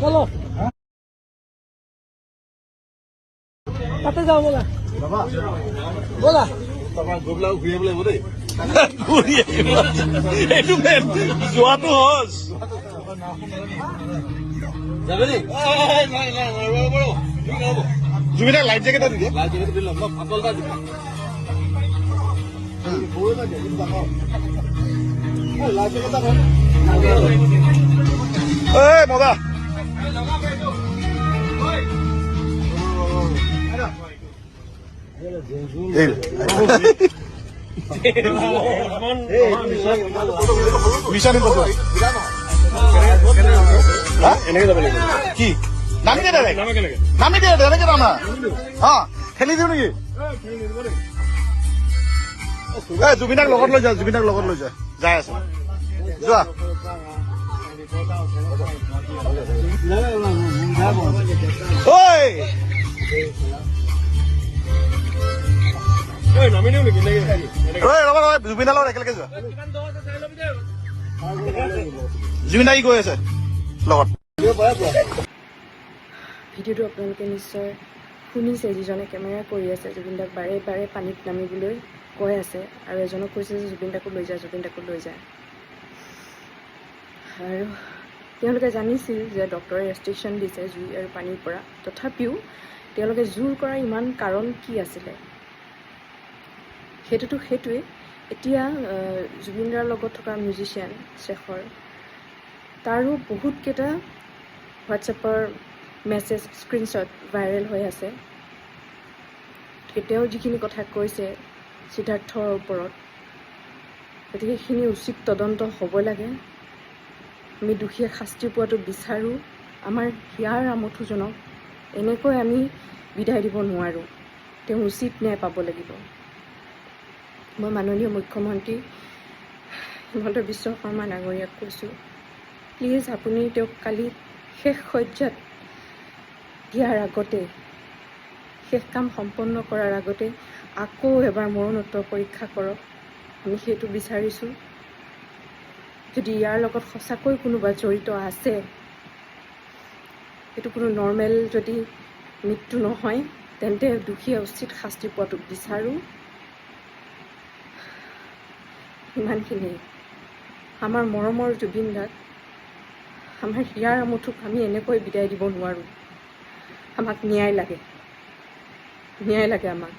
চলো তাতে যাও বলা বলা তোমাৰ গৰুবিলাক ঘূৰিব লাগিব দেই এইটো যোৱাটো সহজ যাবে নি জুবিনাৰ লাইফ জেকেট এটা দিয়ে লাইট জেকেট দিলাম মই পাতল এটা দিম লাইট জেকেট এটা মজা মিছন ইম্পচিবল এনেকে যাব লাগিব কি নামি দে ডাইৰেক্ট নামি দে এনেকে নামা খেলি দিওঁ নেকি জুবিনাক লগত লৈ যা জুবিনাক লগত লৈ যা যাই আছে যোৱা নামি দিওঁ নেকি জুবিনাৰ লগত একেলগে যোৱা জুবিনা কি কৈ আছে লগত ভিডিঅ'টো আপোনালোকে নিশ্চয় শুনিছে যিজনে কেমেৰা কৰি আছে জুবিন দাক বাৰে বাৰে পানীত নামিবলৈ কৈ আছে আৰু এজনক কৈছে যে জুবিন দাকো লৈ যায় জুবিন দাকো লৈ যায় আৰু তেওঁলোকে জানিছিল যে ডক্টৰে ৰেষ্ট্ৰিকশ্যন দিছে জুই আৰু পানীৰ পৰা তথাপিও তেওঁলোকে জোৰ কৰা ইমান কাৰণ কি আছিলে সেইটোৱে এতিয়া জুবিন দাৰ লগত থকা মিউজিচিয়ান শেখৰ তাৰো বহুতকেইটা হোৱাটছএপৰ মেছেজ স্ক্ৰীনশ্বট ভাইৰেল হৈ আছে তেওঁ যিখিনি কথা কৈছে সিদ্ধাৰ্থৰ ওপৰত গতিকে সেইখিনি উচিত তদন্ত হ'ব লাগে আমি দোষীয়ে শাস্তি পোৱাটো বিচাৰোঁ আমাৰ হিয়াৰ আমঠুজনক এনেকৈ আমি বিদায় দিব নোৱাৰোঁ তেওঁ উচিত ন্যায় পাব লাগিব মই মাননীয় মুখ্যমন্ত্ৰী হিমন্ত বিশ্ব শৰ্মা ডাঙৰীয়াক কৈছোঁ প্লিজ আপুনি তেওঁক কালি শেষ সজ্জাত দিয়াৰ আগতে শেষ কাম সম্পন্ন কৰাৰ আগতে আকৌ এবাৰ মৰণোত্তৰ পৰীক্ষা কৰক আমি সেইটো বিচাৰিছোঁ যদি ইয়াৰ লগত সঁচাকৈ কোনোবা জড়িত আছে সেইটো কোনো নৰ্মেল যদি মৃত্যু নহয় তেন্তে দোষীয়ে উচিত শাস্তি পোৱাটো বিচাৰোঁ ইমানখিনি আমাৰ মৰমৰ জুবিন দাক আমাৰ হিয়াৰ আমঠুক আমি এনেকৈ বিদায় দিব নোৱাৰোঁ আমাক ন্যায় লাগে আমাক